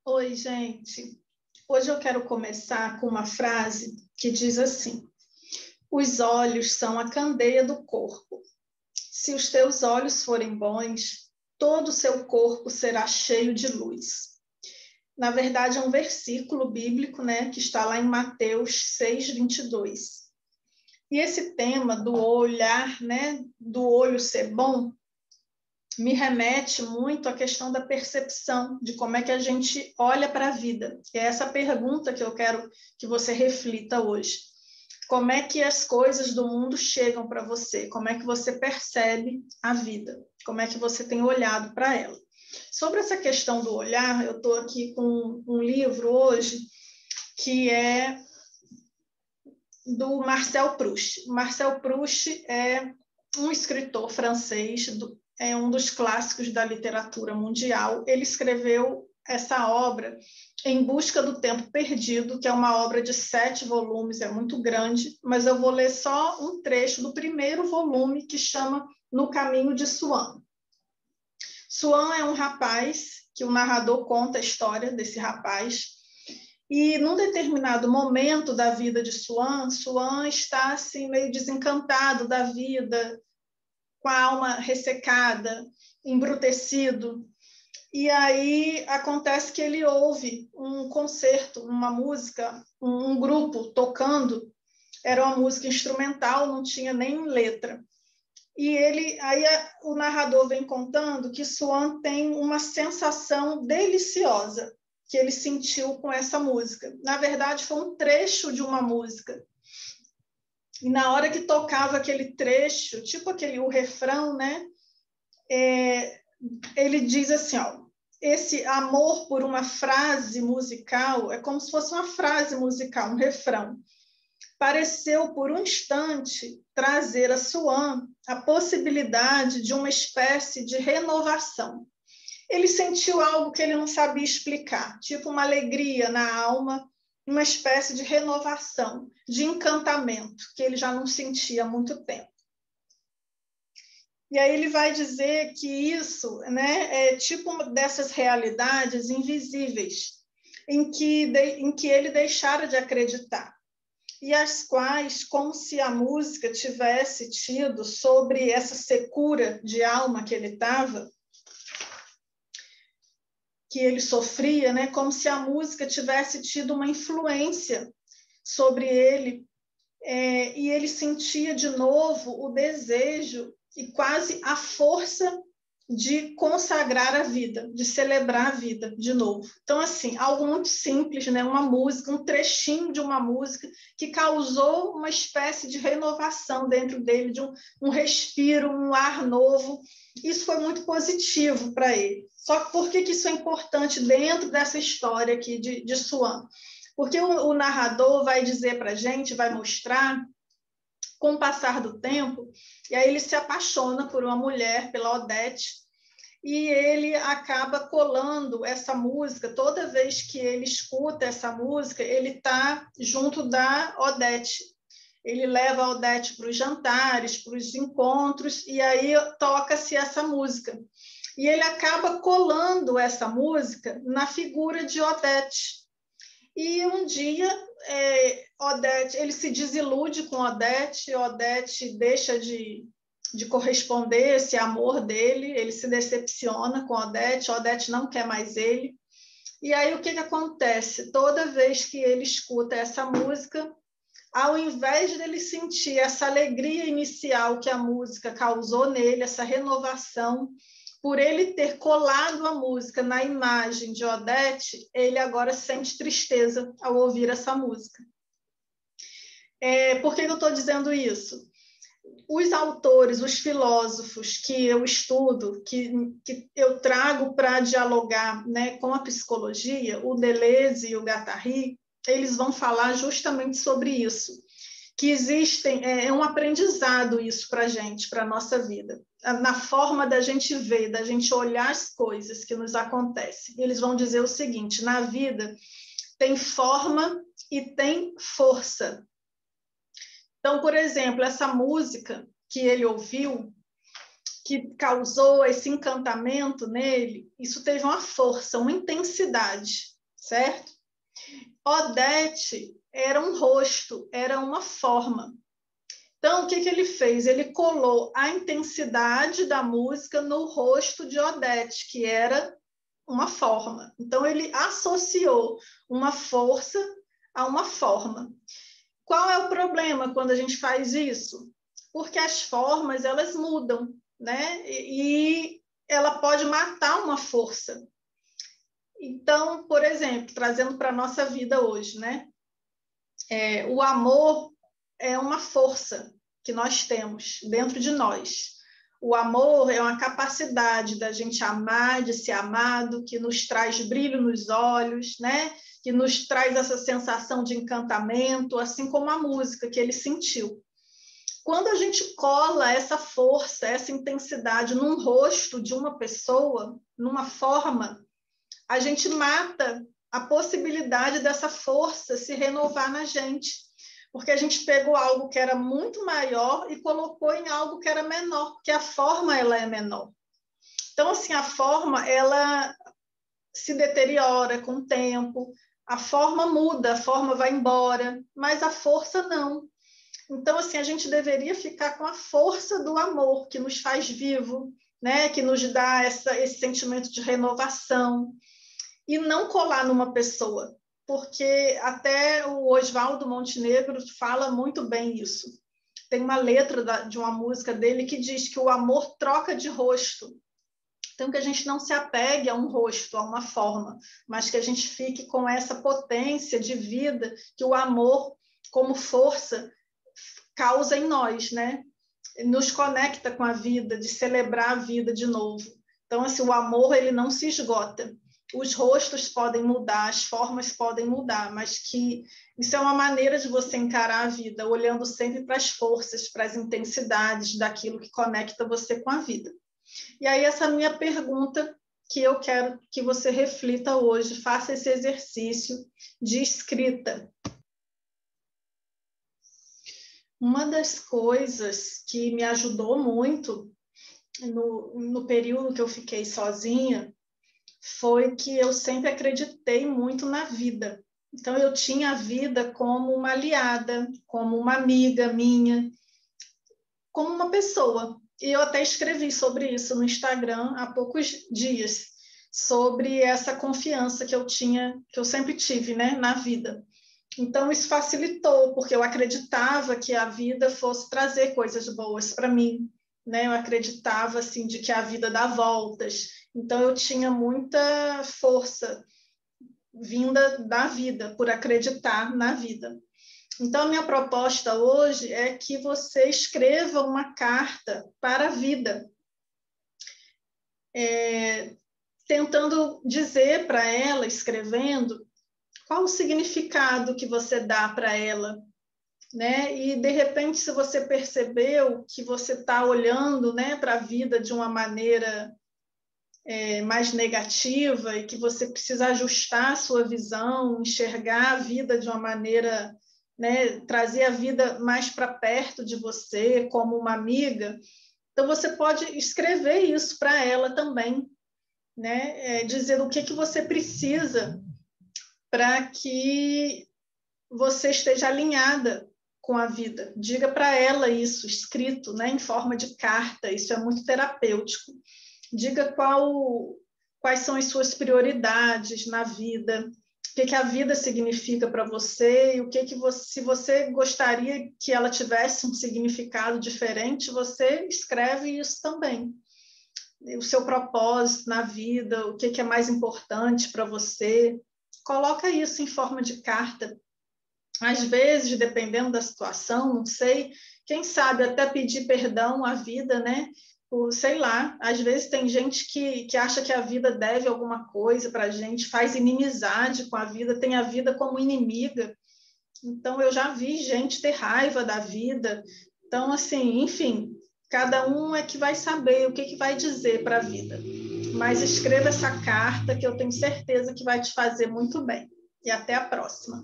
Oi, gente. Hoje eu quero começar com uma frase que diz assim: os olhos são a candeia do corpo. Se os teus olhos forem bons, todo o seu corpo será cheio de luz. Na verdade, é um versículo bíblico, né, que está lá em Mateus 6:22. E esse tema do olhar, né, do olho ser bom, me remete muito à questão da percepção, de como é que a gente olha para a vida. É essa pergunta que eu quero que você reflita hoje. Como é que as coisas do mundo chegam para você? Como é que você percebe a vida? Como é que você tem olhado para ela? Sobre essa questão do olhar, eu estou aqui com um livro hoje que é do Marcel Proust. Marcel Proust é um escritor francês, é um dos clássicos da literatura mundial. Ele escreveu essa obra Em Busca do Tempo Perdido, que é uma obra de 7 volumes, é muito grande, mas eu vou ler só um trecho do primeiro volume, que chama No Caminho de Swan. Swan é um rapaz, que o narrador conta a história desse rapaz, e num determinado momento da vida de Swan, Swan está assim, meio desencantado da vida, com a alma ressecada, embrutecido. E aí acontece que ele ouve um concerto, uma música, um grupo tocando, era uma música instrumental, não tinha nem letra. E o narrador vem contando que Swan tem uma sensação deliciosa que ele sentiu com essa música. Na verdade, foi um trecho de uma música. E na hora que tocava aquele trecho, tipo o refrão, né? Ele diz assim, ó, esse amor por uma frase musical é como se fosse uma frase musical, um refrão. Pareceu por um instante trazer a Swan a possibilidade de uma espécie de renovação. Ele sentiu algo que ele não sabia explicar, tipo uma alegria na alma, uma espécie de renovação, de encantamento, que ele já não sentia há muito tempo. E aí ele vai dizer que isso, né, é tipo uma dessas realidades invisíveis, em que ele deixara de acreditar, e as quais, como se a música tivesse tido sobre essa secura de alma que ele estava, que ele sofria, né? Como se a música tivesse tido uma influência sobre ele, e ele sentia de novo o desejo e quase a força de consagrar a vida, de celebrar a vida de novo. Então, assim, algo muito simples, né? Uma música, um trechinho de uma música que causou uma espécie de renovação dentro dele, de um respiro, um ar novo. Isso foi muito positivo para ele. Só que por que isso é importante dentro dessa história aqui de Swan? Porque o narrador vai dizer para a gente, vai mostrar, com o passar do tempo, e aí ele se apaixona por uma mulher, pela Odete, e ele acaba colando essa música. Toda vez que ele escuta essa música, ele está junto da Odete. Ele leva a Odete para os jantares, para os encontros, e aí toca-se essa música. E ele acaba colando essa música na figura de Odete. E um dia, Odete, ele se desilude com Odete, Odete deixa de corresponder esse amor dele, ele se decepciona com Odete não quer mais ele. E aí o que acontece? Toda vez que ele escuta essa música, ao invés de ele sentir essa alegria inicial que a música causou nele, essa renovação, por ele ter colado a música na imagem de Odete, ele agora sente tristeza ao ouvir essa música. Por que eu estou dizendo isso? Os autores, os filósofos que eu estudo, que eu trago para dialogar, né, com a psicologia, o Deleuze e o Guattari, eles vão falar justamente sobre isso, que existem, um aprendizado isso para a gente, para a nossa vida, na forma da gente ver, da gente olhar as coisas que nos acontecem. Eles vão dizer o seguinte: na vida tem forma e tem força. Então, por exemplo, essa música que ele ouviu, que causou esse encantamento nele, isso teve uma força, uma intensidade. certo? Odete era um rosto, era uma forma. Então, o que ele fez? Ele colou a intensidade da música no rosto de Odete, que era uma forma. Então, ele associou uma força a uma forma. Qual é o problema quando a gente faz isso? Porque as formas, elas mudam, né? E ela pode matar uma força. Então, por exemplo, trazendo para a nossa vida hoje, né? O amor é uma força que nós temos dentro de nós. O amor é uma capacidade da gente amar, de ser amado, que nos traz brilho nos olhos, né? Que nos traz essa sensação de encantamento, assim como a música que ele sentiu. Quando a gente cola essa força, essa intensidade num rosto de uma pessoa, numa forma, a gente mata a possibilidade dessa força se renovar na gente, porque a gente pegou algo que era muito maior e colocou em algo que era menor, porque a forma ela é menor. Então, assim, a forma ela se deteriora com o tempo, a forma muda, a forma vai embora, mas a força não. Então, assim, a gente deveria ficar com a força do amor que nos faz vivo, né? Que nos dá esse sentimento de renovação, e não colar numa pessoa, porque até o Oswaldo Montenegro fala muito bem isso. Tem uma letra de uma música dele que diz que o amor troca de rosto. Então, que a gente não se apegue a um rosto, a uma forma, mas que a gente fique com essa potência de vida que o amor, como força, causa em nós, né? Nos conecta com a vida, de celebrar a vida de novo. Então, assim, o amor, ele não se esgota. Os rostos podem mudar, as formas podem mudar, mas que isso é uma maneira de você encarar a vida, olhando sempre para as forças, para as intensidades daquilo que conecta você com a vida. E aí, essa minha pergunta que eu quero que você reflita hoje, faça esse exercício de escrita. Uma das coisas que me ajudou muito no período que eu fiquei sozinha foi que eu sempre acreditei muito na vida. Então, eu tinha a vida como uma aliada, como uma amiga minha, como uma pessoa. E eu até escrevi sobre isso no Instagram há poucos dias, sobre essa confiança que eu tinha, que eu sempre tive, né, na vida. Então, isso facilitou, porque eu acreditava que a vida fosse trazer coisas boas para mim, né? Eu acreditava, assim, de que a vida dá voltas. Então, eu tinha muita força vinda da vida, por acreditar na vida. Então, a minha proposta hoje é que você escreva uma carta para a vida, tentando dizer para ela, escrevendo, qual o significado que você dá para ela, né? E, de repente, se você percebeu que você está olhando, né, para a vida de uma maneira mais negativa e que você precisa ajustar a sua visão, enxergar a vida de uma maneira, né, trazer a vida mais para perto de você, como uma amiga, então você pode escrever isso para ela também, né? Dizer o que você precisa para que você esteja alinhada com a vida. Diga para ela isso, escrito, né, em forma de carta, isso é muito terapêutico. Diga quais são as suas prioridades na vida, o que a vida significa para você, e se você gostaria que ela tivesse um significado diferente, você escreve isso também. O seu propósito na vida, o que é mais importante para você, coloca isso em forma de carta. Às vezes, dependendo da situação, não sei, quem sabe até pedir perdão à vida, né? Sei lá, às vezes tem gente que acha que a vida deve alguma coisa para a gente, faz inimizade com a vida, tem a vida como inimiga. Então, eu já vi gente ter raiva da vida. Então, assim, enfim, cada um é que vai saber o que vai dizer para a vida. Mas escreva essa carta que eu tenho certeza que vai te fazer muito bem. E até a próxima.